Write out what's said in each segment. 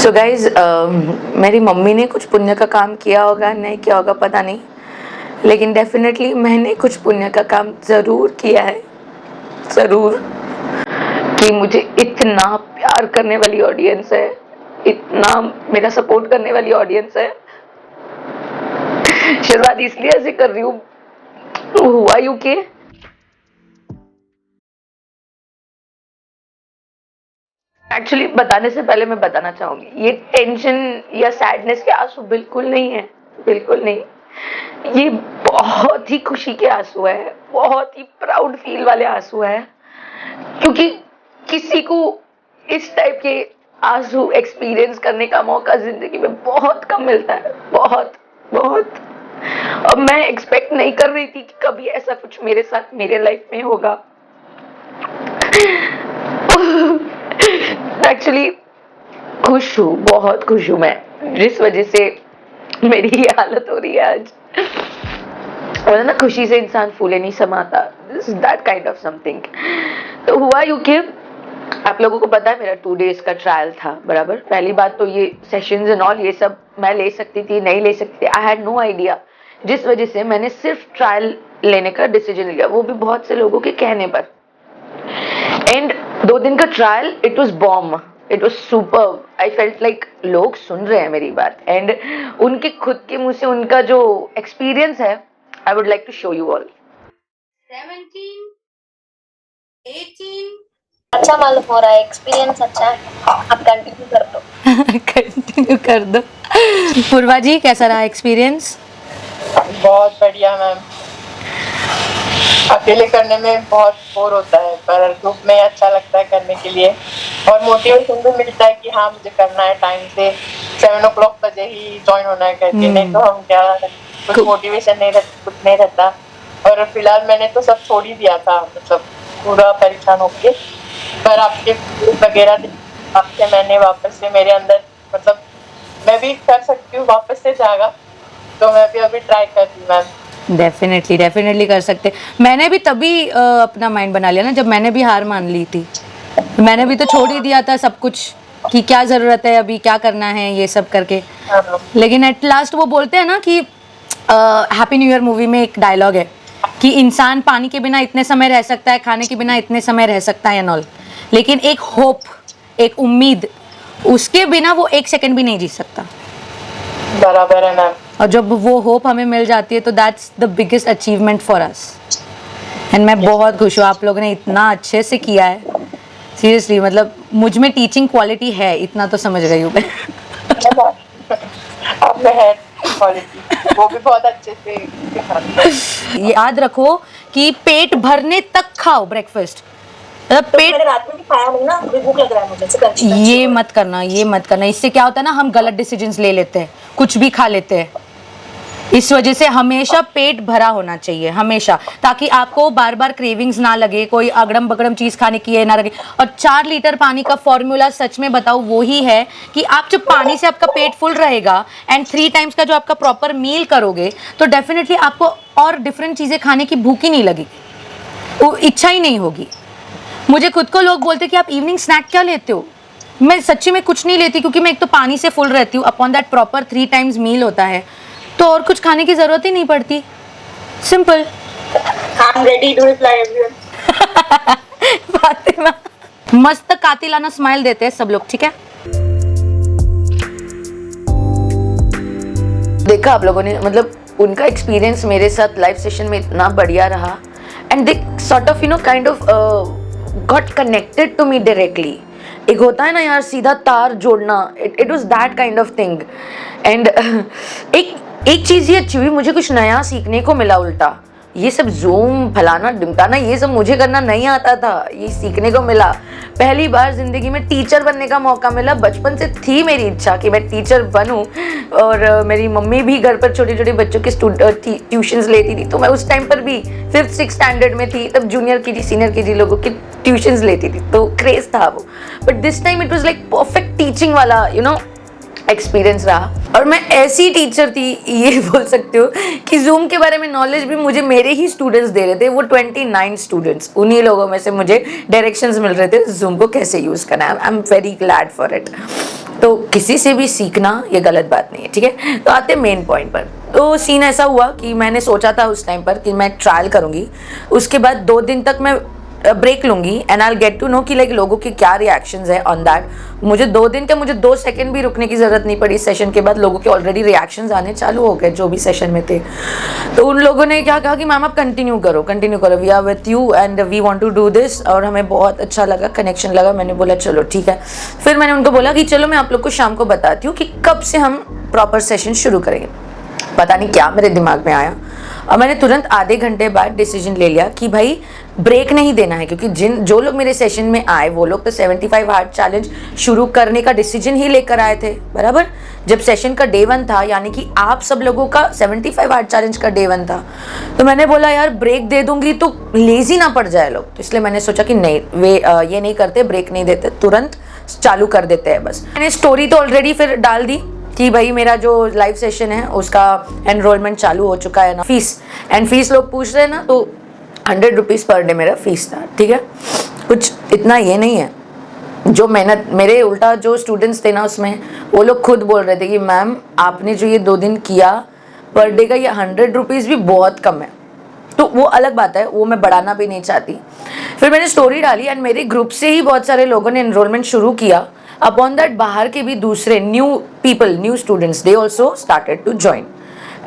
So guys मेरी mummy ने कुछ पुण्य का काम किया होगा नहीं किया होगा पता नहीं, लेकिन डेफिनेटली मैंने कुछ पुण्य का काम ज़रूर किया है, ज़रूर। कि मुझे इतना प्यार करने वाली ऑडियंस है, इतना मेरा सपोर्ट करने वाली ऑडियंस है। शुरुआत इसलिए ऐसे कर रही हूँ, हुआ यूं कि एक्चुअली बताने से पहले मैं बताना चाहूंगी, ये टेंशन या सैडनेस के आंसू बिल्कुल नहीं है, बिल्कुल नहीं। ये बहुत ही खुशी के आंसू है, बहुत ही प्राउड फील वाले आंसू है, क्योंकि किसी को इस टाइप के आंसू एक्सपीरियंस करने का मौका जिंदगी में बहुत कम मिलता है, बहुत बहुत। और मैं एक्सपेक्ट नहीं कर रही थी कि कभी ऐसा कुछ मेरे साथ मेरे लाइफ में होगा। एक्चुअली खुश हूँ, बहुत खुश हूँ मैं, जिस वजह से मेरी ये हालत हो रही है आज। और ना, खुशी से इंसान फूले नहीं समाता, this is that kind of something. तो हुआ यूं कि आप लोगों को पता है मेरा 2 days का ट्रायल था, बराबर। पहली बात तो ये सेशंस एंड ऑल ये सब मैं ले सकती थी नहीं ले सकती थी, आई हैड नो आइडिया, जिस वजह से मैंने सिर्फ ट्रायल लेने का डिसीजन लिया, वो भी बहुत से लोगों के कहने पर। एंड 2 दिन का trial, it was bomb, it was superb. I felt like लोग सुन रहे हैं मेरी बात, एंड उनके खुद के मुंह से उनका जो एक्सपीरियंस है, I would like to show you all. 17, 18 अच्छा मालूम हो रहा है, एक्सपीरियंस अच्छा है, आप कंटिन्यू कर दो। कंटिन्यू कर दो। पूर्वा जी, कैसा रहा एक्सपीरियंस? बहुत बढ़िया मैम। अकेले करने में बहुत बोर होता है, पर ग्रुप में अच्छा लगता है करने के लिए, और मोटिवेशन भी मिलता है कि हाँ मुझे करना है, टाइम से 7 o'clock बजे ही ज्वाइन होना है करके, नहीं तो हम क्या, कुछ मोटिवेशन नहीं रहता, कुछ नहीं रहता। और फिलहाल मैंने तो सब छोड़ ही दिया था, मतलब पूरा परेशान होके, पर आपके वगैरह आपसे मैंने वापस से मेरे अंदर, मतलब मैं भी कर सकती हूँ वापस से जागा, तो मैं भी अभी ट्राई कर रही हूँ मैम। डेफिनेटली कर सकते। मैंने भी तभी अपना माइंड बना लिया ना, जब मैंने भी हार मान ली थी। मैंने भी तो छोड़ ही दिया था सब कुछ, कि क्या ज़रूरत है अभी, क्या करना है ये सब करके। लेकिन एट लास्ट वो बोलते हैं ना कि हैप्पी न्यू ईयर मूवी में एक डायलॉग है कि इंसान पानी के बिना इतने समय रह सकता है, खाने के बिना इतने समय रह सकता है एंड ऑल, लेकिन एक होप, एक उम्मीद, उसके बिना वो 1 सेकंड भी नहीं जी सकता। बराबर है मैम। और जब वो होप हमें मिल जाती है तो that's the biggest achievement for us. And मैं बहुत खुश हूँ, आप लोगों ने इतना अच्छे से किया है, सीरियसली। मतलब मुझ में टीचिंग क्वालिटी है, इतना तो समझ गई हूँ मैं। अब मैं है क्वालिटी, वो भी बहुत अच्छे से। याद रखो कि पेट भरने तक खाओ ब्रेकफास्ट, मतलब तो पेट, मैंने रात में भी खाया नहीं ना, अभी भूख लग रहा है मुझे, चिकन। ये मत करना, ये मत करना। इससे क्या होता है ना, हम गलत डिसीजंस ले लेते हैं, कुछ भी खा लेते हैं। इस वजह से हमेशा पेट भरा होना चाहिए, हमेशा, ताकि आपको बार बार क्रेविंग्स ना लगे, कोई अगड़म बगड़म चीज़ खाने की ना लगे। और 4 लीटर पानी का फॉर्मूला सच में बताऊँ वो ही है कि आप जब पानी से आपका पेट फुल रहेगा एंड 3 टाइम्स का जो आपका प्रॉपर मील करोगे, तो डेफिनेटली आपको और डिफरेंट चीज़ें खाने की भूख ही नहीं लगेगी, वो इच्छा ही नहीं होगी। मुझे खुद को लोग बोलते कि आप इवनिंग स्नैक क्या लेते हो, मैं सच्ची में कुछ नहीं लेती, क्योंकि मैं एक तो पानी से फुल रहती हूँ, अपॉन दैट प्रॉपर 3 टाइम्स मील होता है, तो और कुछ खाने की जरूरत ही नहीं पड़ती। Simple. I am ready to reply everyone. Fatima, मस्त कातिलाना स्माइल देते हैं सब लोग, ठीक है। देखा आप लोगों ने, मतलब उनका एक्सपीरियंस मेरे साथ लाइव सेशन में इतना बढ़िया रहा, and they sort of kind of got connected to me directly. एक होता है ना यार, सीधा तार जोड़ना, it was that kind of thing. And एक चीज़ ये अच्छी हुई, मुझे कुछ नया सीखने को मिला। उल्टा ये सब जूम फलाना डिमकाना ये सब मुझे करना नहीं आता था, ये सीखने को मिला। पहली बार जिंदगी में टीचर बनने का मौका मिला। बचपन से थी मेरी इच्छा कि मैं टीचर बनूं, और मेरी मम्मी भी घर पर छोटे छोटे बच्चों के ट्यूशन्स लेती थी, तो मैं उस टाइम पर भी 5th-6th स्टैंडर्ड में थी, तब जूनियर केजी सीनियर केजी लोगों की ट्यूशन्स लेती थी, तो क्रेज था वो। But this time it was like perfect teaching वाला एक्सपीरियंस रहा। और मैं ऐसी टीचर थी, ये बोल सकते हो कि जूम के बारे में नॉलेज भी मुझे मेरे ही स्टूडेंट्स दे रहे थे, वो 29 स्टूडेंट्स, उन्हीं लोगों में से मुझे डायरेक्शंस मिल रहे थे जूम को कैसे यूज़ करना है। I am very glad for it. तो किसी से भी सीखना ये गलत बात नहीं है, ठीक है। तो आते मेन पॉइंट पर। तो सीन ऐसा हुआ कि मैंने सोचा था उस टाइम पर कि मैं ट्रायल करूँगी, उसके बाद 2 दिन तक मैं ब्रेक लूँगी and I will get to know कि लाइक लोगों के क्या रिएक्शंस है ऑन दैट। मुझे 2 दिन के, मुझे 2 सेकंड भी रुकने की ज़रूरत नहीं पड़ी। सेशन के बाद लोगों के ऑलरेडी रिएक्शंस आने चालू हो गए जो भी सेशन में थे। तो उन लोगों ने क्या कहा कि मैम आप कंटिन्यू करो, we are with you and we want to do this. और हमें बहुत अच्छा लगा, कनेक्शन लगा। मैंने बोला चलो ठीक है। फिर मैंने उनको बोला कि चलो मैं आप लोग को शाम को बताती हूँ कि कब से हम प्रॉपर सेशन शुरू करेंगे। पता नहीं क्या मेरे दिमाग में आया और मैंने तुरंत आधे घंटे बाद डिसीजन ले लिया कि भाई ब्रेक नहीं देना है, क्योंकि जो लोग मेरे सेशन में आए वो लोग तो 75 हार्ड चैलेंज शुरू करने का डिसीजन ही लेकर आए थे, बराबर। जब सेशन का डे 1 था, यानी कि आप सब लोगों का 75 हार्ड चैलेंज का डे 1 था, तो मैंने बोला यार ब्रेक दे दूंगी तो लेजी ना पड़ जाए लोग। तो इसलिए मैंने सोचा कि नहीं, वे ये नहीं करते, ब्रेक नहीं देते, तुरंत चालू कर देते हैं बस। मैंने स्टोरी तो ऑलरेडी फिर डाल दी कि भाई मेरा जो लाइव सेशन है उसका एनरोलमेंट चालू हो चुका है ना। फीस लोग पूछ रहे हैं ना, तो 100 रुपीज़ पर डे मेरा फीस था, ठीक है। कुछ इतना ये नहीं है। जो मेहनत मेरे उल्टा जो स्टूडेंट्स थे ना उसमें, वो लोग खुद बोल रहे थे कि मैम आपने जो ये 2 दिन किया, पर डे का ये 100 रुपीज़ भी बहुत कम है। तो वो अलग बात है, वो मैं बढ़ाना भी नहीं चाहती। फिर मैंने स्टोरी डाली एंड मेरे ग्रुप से ही बहुत सारे लोगों ने एनरोलमेंट शुरू किया। अपॉन दैट बाहर के भी दूसरे new students, they also started to join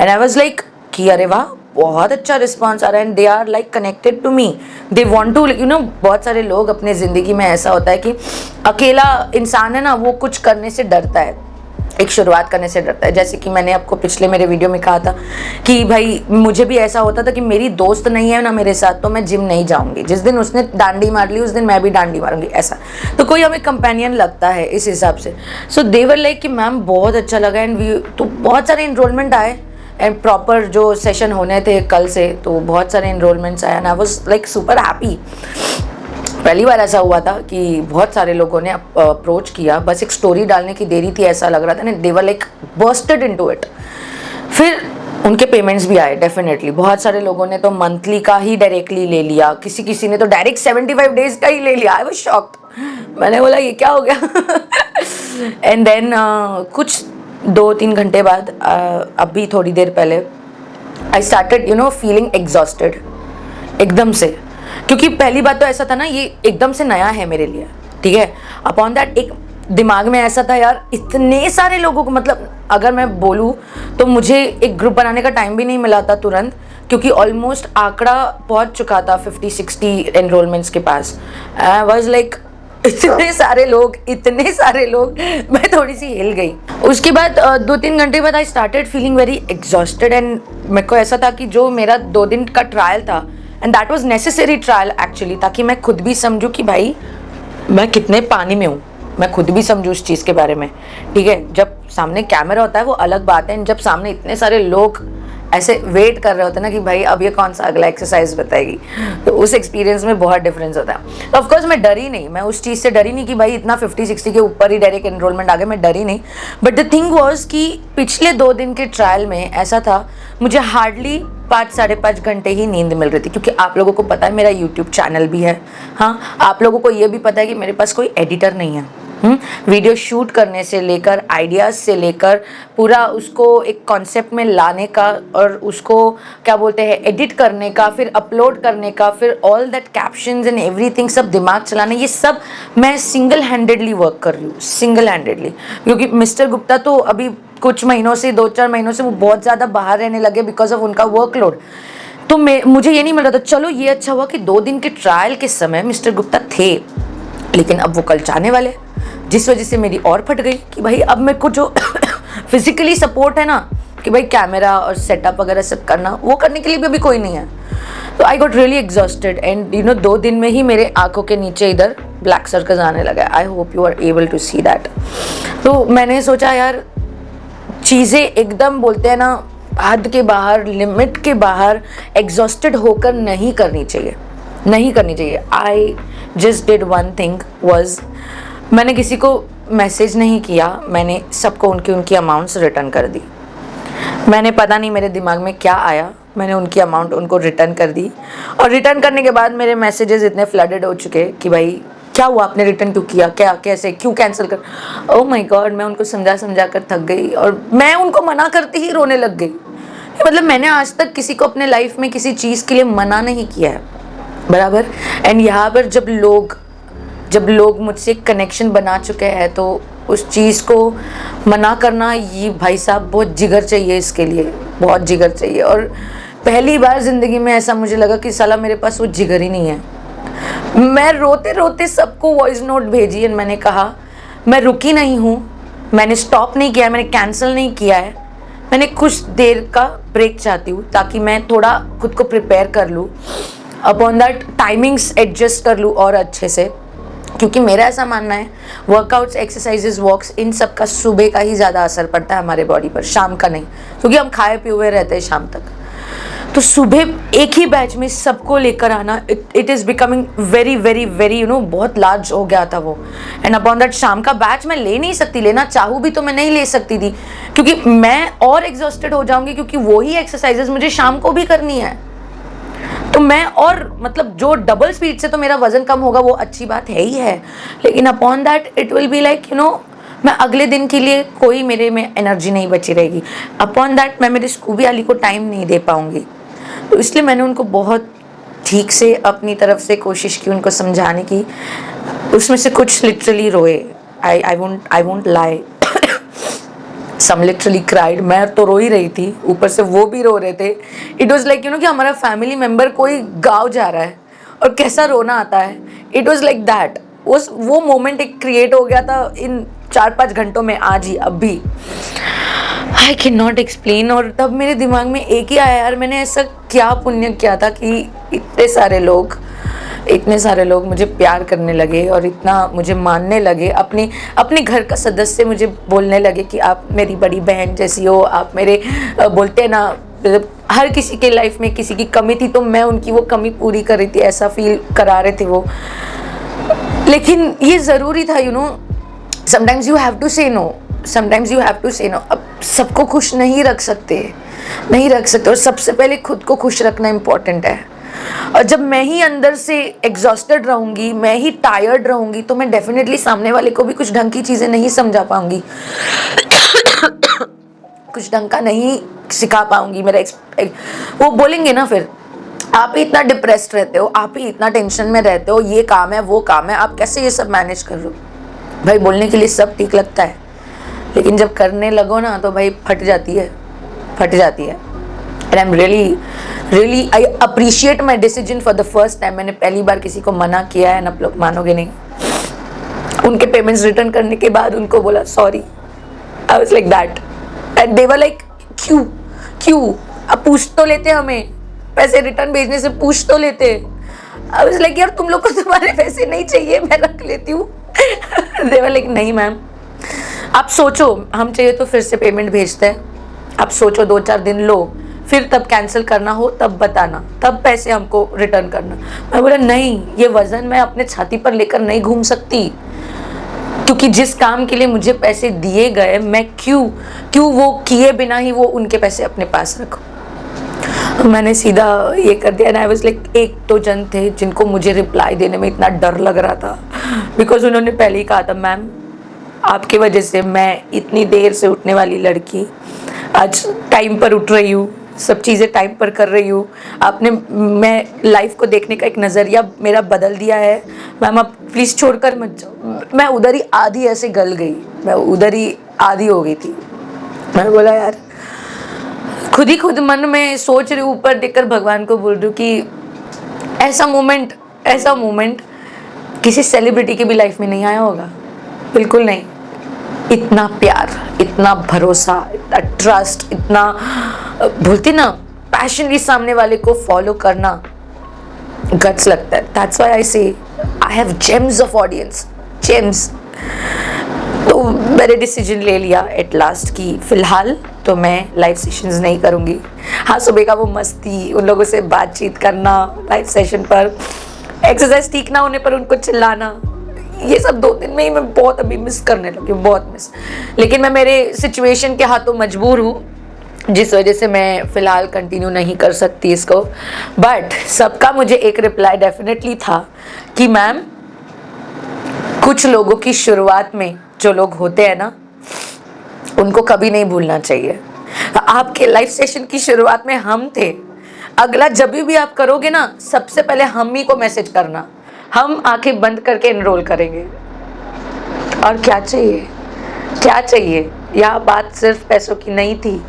and I was like कि अरे वाह बहुत अच्छा रिस्पॉन्स आ रहा है and they are like connected to me, they want to you know. बहुत सारे लोग अपने ज़िंदगी में ऐसा होता है कि अकेला इंसान है ना, वो कुछ करने से डरता है, एक शुरुआत करने से डरता है। जैसे कि मैंने आपको पिछले मेरे वीडियो में कहा था कि भाई मुझे भी ऐसा होता था कि मेरी दोस्त नहीं है ना मेरे साथ, तो मैं जिम नहीं जाऊंगी। जिस दिन उसने डांडी मार ली उस दिन मैं भी डांडी मारूंगी, ऐसा। तो कोई हमें कंपेनियन लगता है इस हिसाब से। सो दे वर लाइक कि मैम बहुत अच्छा लगा एंड वी, तो बहुत सारे इनरोलमेंट आए एंड प्रॉपर जो सेशन होने थे कल से, तो बहुत सारे इनरोलमेंट्स आए and I was like super happy. पहली बार ऐसा हुआ था कि बहुत सारे लोगों ने अप्रोच किया, बस एक स्टोरी डालने की देरी थी, ऐसा लग रहा था ना, they were like bursted into it. फिर उनके पेमेंट्स भी आए डेफिनेटली। बहुत सारे लोगों ने तो मंथली का ही डायरेक्टली ले लिया, किसी ने तो डायरेक्ट 75 डेज का ही ले लिया। I was shocked. मैंने बोला ये क्या हो गया। एंड देन कुछ 2-3 घंटे बाद, अभी थोड़ी देर पहले, I started you know feeling exhausted एकदम से, क्योंकि पहली बात तो ऐसा था ना, ये एकदम से नया है मेरे लिए, ठीक है। अपॉन दैट एक दिमाग में ऐसा था यार इतने सारे लोगों को, मतलब अगर मैं बोलूँ तो मुझे एक ग्रुप बनाने का टाइम भी नहीं मिला था तुरंत, क्योंकि ऑलमोस्ट आंकड़ा पहुंच चुका था 50-60 एनरोलमेंट्स के पास। आई वाज लाइक इतने सारे लोग, मैं थोड़ी सी हिल गई। उसके बाद 2-3 घंटे बाद I started feeling very exhausted and मेरे को ऐसा था कि जो मेरा 2 दिन का ट्रायल था, and that was necessary trial actually, ताकि मैं खुद भी समझूं कि भाई मैं कितने पानी में हूँ, मैं खुद भी समझूं उस चीज़ के बारे में, ठीक है। जब सामने कैमरा होता है वो अलग बात है, जब सामने इतने सारे लोग ऐसे वेट कर रहे होते हैं ना कि भाई अब ये कौन सा अगला एक्सरसाइज बताएगी, तो उस एक्सपीरियंस में बहुत डिफरेंस होता है। तो ऑफकोर्स मैं डरी नहीं, मैं उस चीज़ से डरी नहीं कि भाई इतना 50-60 के ऊपर ही डायरेक्ट एनरोलमेंट आ गया, मैं डरी नहीं। बट द थिंग वॉज कि पिछले 2 दिन के ट्रायल में ऐसा था, मुझे हार्डली 5-5.5 घंटे ही नींद मिल रही थी, क्योंकि आप लोगों को पता है मेरा यूट्यूब चैनल भी है, हाँ, आप लोगों को ये भी पता है कि मेरे पास कोई एडिटर नहीं है। वीडियो शूट करने से लेकर, आइडियाज़ से लेकर, पूरा उसको एक कॉन्सेप्ट में लाने का और उसको क्या बोलते हैं एडिट करने का, फिर अपलोड करने का, फिर all that captions and everything, सब दिमाग चलाना, ये सब मैं सिंगल हैंडेडली वर्क कर रही हूँ, सिंगल हैंडेडली। क्योंकि मिस्टर गुप्ता तो अभी कुछ महीनों से, 2-4 महीनों से वो बहुत ज़्यादा बाहर रहने लगे बिकॉज ऑफ उनका वर्कलोड। तो मुझे ये नहीं मिल रहा था। चलो ये अच्छा हुआ कि 2 दिन के ट्रायल के समय मिस्टर गुप्ता थे, लेकिन अब वो कल जाने वाले, जिस वजह से मेरी और फट गई कि भाई अब मेरे को जो फिजिकली सपोर्ट है ना, कि भाई कैमरा और सेटअप वगैरह सब करना, वो करने के लिए भी अभी कोई नहीं है। तो I got really exhausted and you know 2 दिन में ही मेरे आंखों के नीचे इधर ब्लैक सर्कल्स आने लगा। I hope you are able to see that. तो मैंने सोचा यार चीज़ें एकदम बोलते हैं ना हद के बाहर, लिमिट के बाहर एग्जॉस्टेड होकर नहीं करनी चाहिए। I just did one thing was, मैंने किसी को मैसेज नहीं किया, मैंने सबको उनकी अमाउंट्स रिटर्न कर दी। मैंने पता नहीं मेरे दिमाग में क्या आया, मैंने उनकी अमाउंट उनको रिटर्न कर दी। और रिटर्न करने के बाद मेरे मैसेजेस इतने फ्लडेड हो चुके कि भाई क्या हुआ, आपने रिटर्न क्यों किया, क्या कैसे क्यों कैंसिल कर। ओह माय गॉड, मैं उनको समझा कर थक गई और मैं उनको मना करते ही रोने लग गई। मतलब मैंने आज तक किसी को अपने लाइफ में किसी चीज़ के लिए मना नहीं किया है, बराबर। एंड यहाँ पर जब लोग मुझसे कनेक्शन बना चुके हैं तो उस चीज़ को मना करना, ये भाई साहब बहुत जिगर चाहिए इसके लिए, बहुत जिगर चाहिए। और पहली बार ज़िंदगी में ऐसा मुझे लगा कि साला मेरे पास वो जिगर ही नहीं है। मैं रोते रोते सबको वॉइस नोट भेजी और मैंने कहा मैं रुकी नहीं हूँ, मैंने स्टॉप नहीं किया, मैंने कैंसिल नहीं किया है, मैंने कुछ देर का ब्रेक चाहती हूँ ताकि मैं थोड़ा खुद को प्रिपेयर कर लूँ, अपॉन दैट टाइमिंग्स एडजस्ट कर लूँ और अच्छे से। क्योंकि मेरा ऐसा मानना है वर्कआउट्स, एक्सरसाइजेस, वॉक्स, इन सब का सुबह का ही ज़्यादा असर पड़ता है हमारे बॉडी पर, शाम का नहीं, क्योंकि हम खाए पिए हुए रहते हैं शाम तक। तो सुबह एक ही बैच में सबको लेकर आना, it is becoming very very very बहुत लार्ज हो गया था वो। एंड अपॉन दैट शाम का बैच मैं ले नहीं सकती, लेना चाहूँ भी तो मैं नहीं ले सकती थी, क्योंकि मैं और एग्जॉस्टेड हो जाऊंगी, क्योंकि वही एक्सरसाइजेस मुझे शाम को भी करनी है। तो मैं और मतलब जो डबल स्पीड से तो मेरा वजन कम होगा वो अच्छी बात है ही है, लेकिन upon that it will be like मैं अगले दिन के लिए कोई मेरे में एनर्जी नहीं बची रहेगी। अपॉन दैट मैं मेरे स्कूबी वाली को टाइम नहीं दे पाऊंगी। तो इसलिए मैंने उनको बहुत ठीक से अपनी तरफ से कोशिश की उनको समझाने की। उसमें से कुछ लिटरली रोए, I won't lie, some literally cried. मैं तो रो ही रही थी, ऊपर से वो भी रो रहे थे। इट वॉज लाइक कि हमारा फैमिली मेम्बर कोई गाँव जा रहा है और कैसा रोना आता है, इट वॉज लाइक दैट। वो मोमेंट एक क्रिएट हो गया था इन 4-5 घंटों में, आज ही अभी। I can not explain. और तब मेरे दिमाग में एक ही आया, यार मैंने ऐसा क्या पुण्य किया था कि इतने सारे लोग मुझे प्यार करने लगे और इतना मुझे मानने लगे। अपने घर का सदस्य मुझे बोलने लगे कि आप मेरी बड़ी बहन जैसी हो, आप मेरे बोलते हैं ना, हर किसी के लाइफ में किसी की कमी थी तो मैं उनकी वो कमी पूरी कर रही थी, ऐसा फील करा रहे थे वो। लेकिन ये ज़रूरी था, समटाइम्स यू हैव टू से नो, अब सबको खुश नहीं रख सकते और सबसे पहले खुद को खुश रखना इम्पोर्टेंट है। और जब मैं ही अंदर से एग्जॉस्टेड रहूँगी, मैं ही टायर्ड रहूँगी, तो मैं डेफिनेटली सामने वाले को भी कुछ ढंग की चीज़ें नहीं समझा पाऊँगी कुछ ढंग का नहीं सिखा पाऊँगी। वो बोलेंगे ना फिर, आप ही इतना डिप्रेस्ड रहते हो, आप ही इतना टेंशन में रहते हो, ये काम है वो काम है, आप कैसे ये सब मैनेज कर रहे हो। भाई बोलने के लिए सब ठीक लगता है, लेकिन जब करने लगो ना तो भाई फट जाती है। And I am really I appreciate my decision for the first time. मैंने पहली बार किसी को मना किया है, आप लोग मानोगे नहीं। उनके पेमेंट्स रिटर्न करने के बाद उनको बोला sorry, I was like that and they were like क्यों अब पूछ तो लेते, हमें पैसे रिटर्न भेजने से पूछ तो लेते। आई वाज लाइक यार तुम लोग को तुम्हारे पैसे नहीं चाहिए, मैं रख लेती हूँ। दे वर लाइक नहीं मैम, आप सोचो, हम चाहिए तो फिर से पेमेंट भेजते हैं, आप सोचो 2-4 दिन लो, फिर तब कैंसिल करना हो तब बताना, तब पैसे हमको रिटर्न करना। मैं बोला नहीं, ये वज़न मैं अपने छाती पर लेकर नहीं घूम सकती, क्योंकि जिस काम के लिए मुझे पैसे दिए गए, मैं क्यों वो किए बिना ही वो उनके पैसे अपने पास रखूं। मैंने सीधा ये कर दिया। एंड आई वाज लाइक, एक तो जन थे जिनको मुझे रिप्लाई देने में इतना डर लग रहा था, बिकॉज उन्होंने पहले ही कहा था मैम आपकी वजह से मैं इतनी देर से उठने वाली लड़की आज टाइम पर उठ रही हूँ, सब चीज़ें टाइम पर कर रही हूँ, आपने मैं लाइफ को देखने का एक नज़रिया मेरा बदल दिया है, मैम आप प्लीज़ छोड़कर मत जाओ। मैं उधर ही आधी ऐसे गल गई, मैं उधर ही आधी हो गई थी। मैं बोला यार, खुद मन में सोच रही हूँ, ऊपर देखकर भगवान को बोल रही हूँ कि ऐसा मोमेंट किसी सेलिब्रिटी की भी लाइफ में नहीं आया होगा, बिल्कुल नहीं। इतना प्यार, इतना भरोसा, इतना ट्रस्ट, इतना बोलते ना पैशनली सामने वाले को फॉलो करना, गट्स लगता है। दैट्स व्हाई आई से I have James of audience, James. तो मैंने डिसीजन ले लिया एट लास्ट कि फ़िलहाल तो मैं लाइव सेशंस नहीं करूँगी। हाँ, सुबह का वो मस्ती, उन लोगों से बातचीत करना लाइव सेशन पर, एक्सरसाइज ठीक ना होने पर उनको चिल्लाना, ये सब 2 दिन में ही मैं बहुत अभी मिस करने लगी हूँ, बहुत मिस। लेकिन मैं मेरे सिचुएशन के हाथों मजबूर हूँ, जिस वजह से मैं फ़िलहाल कंटिन्यू नहीं कर सकती इसको। बट सबका मुझे एक रिप्लाई डेफिनेटली था कि मैम कुछ लोगों की शुरुआत में जो लोग होते हैं ना, उनको कभी नहीं भूलना चाहिए। आपके लाइफ सेशन की शुरुआत में हम थे। अगला जब भी आप करोगे ना, सबसे पहले हम ही को मैसेज करना, हम आंखें बंद करके एनरोल करेंगे। और क्या चाहिए, क्या चाहिए? यह बात सिर्फ पैसों की नहीं थी,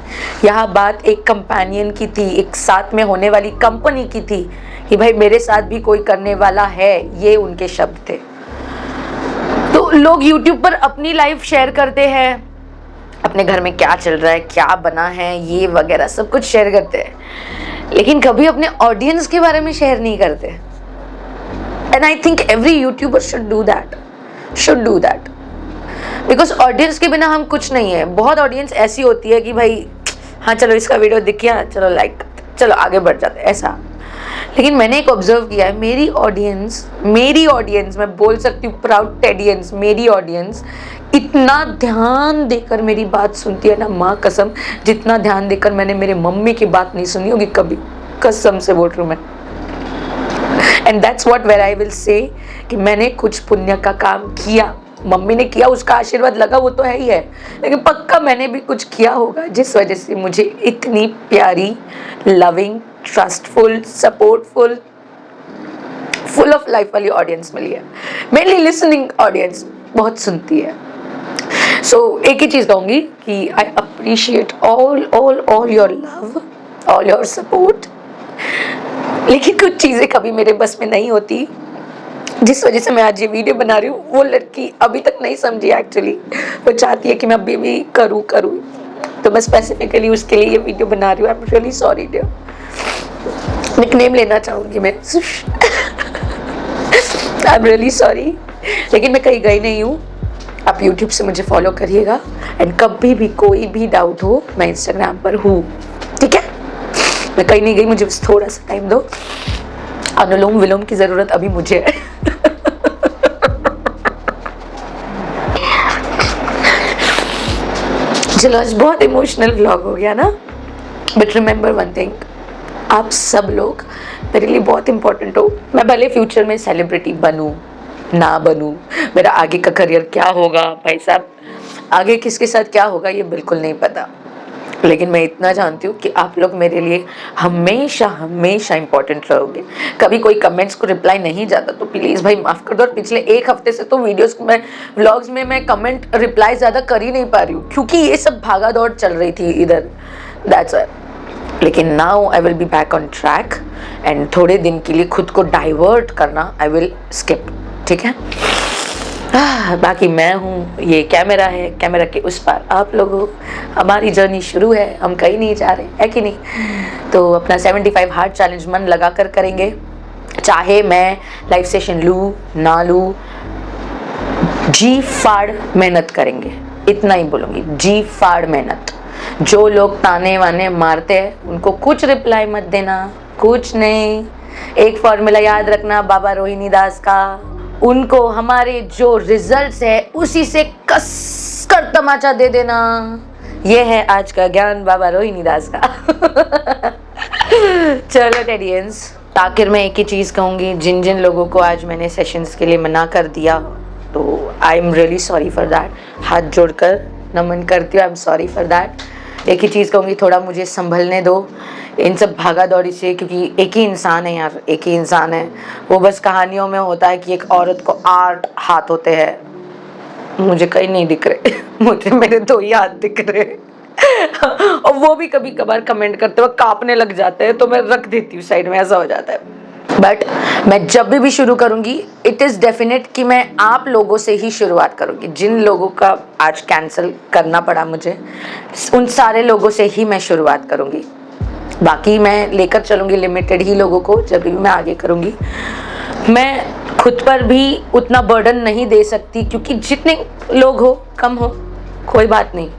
यह बात एक कंपेनियन की थी, एक साथ में होने वाली कंपनी की थी कि भाई मेरे साथ भी कोई करने वाला है। ये उनके शब्द थे। तो लोग YouTube पर अपनी लाइफ शेयर करते हैं, अपने घर में क्या चल रहा है, क्या बना है, ये वगैरह सब कुछ शेयर करते हैं, लेकिन कभी अपने ऑडियंस के बारे में शेयर नहीं करते। And I think every YouTuber should do that, because audience के बिना हम कुछ नहीं है। बहुत ऑडियंस ऐसी होती है कि भाई हाँ चलो इसका वीडियो दिख गया, चलो लाइक, चलो आगे बढ़ जाते हैं, ऐसा। लेकिन मैंने एक ऑब्जर्व किया है, मेरी ऑडियंस मैं बोल सकती हूँ प्राउड टेडियंस, मेरी ऑडियंस इतना ध्यान देकर मेरी बात सुनती है ना, माँ कसम, जितना ध्यान देकर मैंने मेरे मम्मी की बात नहीं सुनी होगी कभी, कसम से बोल रही हूँ मैं। And that's what where I will say कि मैंने कुछ पुण्य का काम किया, मम्मी ने किया, उसका आशीर्वाद लगा, वो तो है ही है, लेकिन पक्का मैंने भी कुछ किया होगा जिस वजह से मुझे इतनी प्यारी, loving, trustful, supportful, full of life वाली ऑडियंस मिली है। मेनली लिसनिंग ऑडियंस बहुत सुनती है। सो एक ही चीज़ कहूँगी कि I appreciate all your love, all your support. लेकिन कुछ चीज़ें कभी मेरे बस में नहीं होती, जिस वजह से मैं आज ये वीडियो बना रही हूँ। वो लड़की अभी तक नहीं समझी एक्चुअली, वो चाहती है कि मैं अभी भी करूँ, तो मैं स्पेसिफिकली उसके लिए ये वीडियो बना रही हूँ। I am really sorry dear, nickname लेना चाहूँगी मैं आई एम रियली सॉरी, लेकिन मैं कहीं गई नहीं हूँ। आप YouTube से मुझे फॉलो करिएगा, एंड कभी भी कोई भी डाउट हो मैं इंस्टाग्राम पर हूँ, ठीक है? मैं कहीं नहीं गई, मुझे बस थोड़ा सा टाइम दो। अनुलोम विलोम की ज़रूरत अभी मुझे है चलो आज बहुत इमोशनल व्लॉग हो गया ना, बट रिमेंबर वन थिंग, आप सब लोग मेरे लिए बहुत इंपॉर्टेंट हो। मैं भले फ्यूचर में सेलिब्रिटी बनूं ना बनूं, मेरा आगे का करियर क्या होगा, भाई साहब आगे किसके साथ क्या होगा ये बिल्कुल नहीं पता, लेकिन मैं इतना जानती हूँ कि आप लोग मेरे लिए हमेशा हमेशा इंपॉर्टेंट रहोगे। कभी कोई कमेंट्स को रिप्लाई नहीं जाता तो प्लीज़ भाई माफ़ कर दो। और पिछले एक हफ्ते से तो वीडियोस में, व्लॉग्स में मैं कमेंट रिप्लाई ज़्यादा कर ही नहीं पा रही हूँ, क्योंकि ये सब भागा दौड़ चल रही थी इधर, दैट्स व्हाई। लेकिन now I will be back on track, and थोड़े दिन के लिए खुद को डाइवर्ट करना आई विल स्किप, ठीक है? बाकी मैं हूँ, ये कैमरा है, कैमरा के उस पार आप लोग हो। हमारी जर्नी शुरू है, हम कहीं नहीं जा रहे, है कि नहीं? तो अपना 75 हार्ट चैलेंज मन लगा कर करेंगे, चाहे मैं लाइव सेशन लूँ ना लूँ, जी फाड़ मेहनत करेंगे, इतना ही बोलूँगी, जी फाड़ मेहनत। जो लोग ताने वाने मारते हैं उनको कुछ रिप्लाई मत देना, कुछ नहीं। एक फॉर्मूला याद रखना बाबा रोहिणी दास का, उनको हमारे जो रिजल्ट्स है उसी से कस कर तमाचा दे देना। ये है आज का ज्ञान बाबा रोहिणी दास का चलो टेडियंस, आखिर में एक ही चीज़ कहूँगी, जिन जिन लोगों को आज मैंने सेशंस के लिए मना कर दिया तो आई am really sorry for that. हाथ जोड़कर नमन करती हूँ, I am sorry for that. एक ही चीज़ कहूँगी, थोड़ा मुझे संभलने दो इन सब भागा दौड़ी से, क्योंकि एक ही इंसान है यार, एक ही इंसान है। वो बस कहानियों में होता है कि एक औरत को 8 हाथ होते हैं, मुझे कहीं नहीं दिख रहे मुझे मेरे 2 ही हाथ दिख रहे और वो भी कभी कभार कमेंट करते वक्त कांपने लग जाते हैं, तो मैं रख देती हूँ साइड में, ऐसा हो जाता है। बट मैं जब भी शुरू करूँगी इट इज़ डेफिनेट कि मैं आप लोगों से ही शुरुआत करूँगी। जिन लोगों का आज कैंसिल करना पड़ा मुझे, उन सारे लोगों से ही मैं शुरुआत करूँगी। बाकी मैं लेकर चलूँगी लिमिटेड ही लोगों को, जब भी मैं आगे करूँगी। मैं खुद पर भी उतना बर्डन नहीं दे सकती, क्योंकि जितने लोग हो कम हो कोई बात नहीं,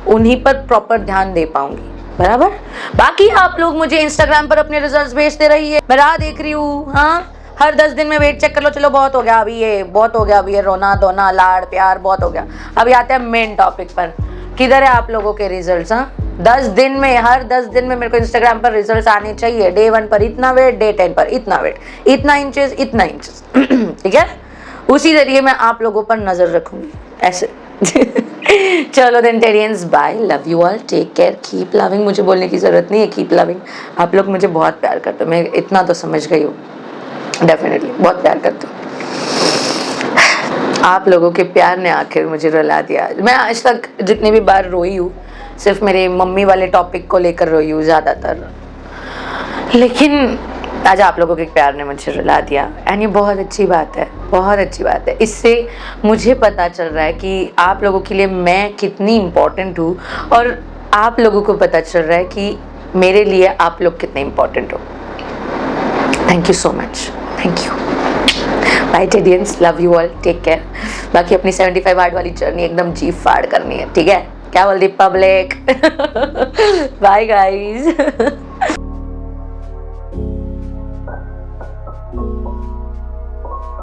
उन्हीं पर प्रॉपर ध्यान दे पाऊँगी, बराबर। बाकी आप लोग मुझे इंस्टाग्राम पर अपने रिजल्ट्स भेजते रहिए, मैं राह देख रही हूँ। हाँ, हर 10 दिन में वेट चेक कर लो, चलो बहुत हो गया अभी, ये बहुत हो गया अभी, ये रोना धोना लाड़ प्यार बहुत हो गया। अभी आते हैं मेन टॉपिक पर, किधर है आप लोगों के रिजल्ट्स? हाँ, 10 दिन में, हर 10 दिन में मेरे को इंस्टाग्राम पर रिजल्ट्स आने चाहिए। डे 1 पर इतना वेट, डे 10 पर इतना वेट, इतना इंचेस, इतना इंचेस ठीक है? उसी जरिए मैं आप लोगों पर नजर रखूंगी ऐसे। चलो देन टेरियंस, bye, love you all, take care, keep loving. मुझे बोलने की जरूरत नहीं है, कीप लविंग। आप लोग मुझे बहुत प्यार करते हो, मैं इतना तो समझ गई हूँ, डेफिनेटली बहुत प्यार करते हो। आप लोगों के प्यार ने आखिर मुझे रुला दिया। मैं आज तक जितनी भी बार रोई हूँ सिर्फ मेरे मम्मी वाले टॉपिक को लेकर रोई हूँ ज़्यादातर, लेकिन आज आप लोगों के प्यार ने मुझे रुला दिया। एंड ये बहुत अच्छी बात है, बहुत अच्छी बात है। इससे मुझे पता चल रहा है कि आप लोगों के लिए मैं कितनी इम्पोर्टेंट हूँ, और आप लोगों को पता चल रहा है कि मेरे लिए आप लोग कितने इम्पोर्टेंट हो। Thank you so much, thank you. Bye टेडियंस, love you all, take care. बाकी अपनी 75 हार्ड वाली जर्नी एकदम जी फाड़ करनी है, ठीक है? क्या बोल दी पब्लिक? Bye guys.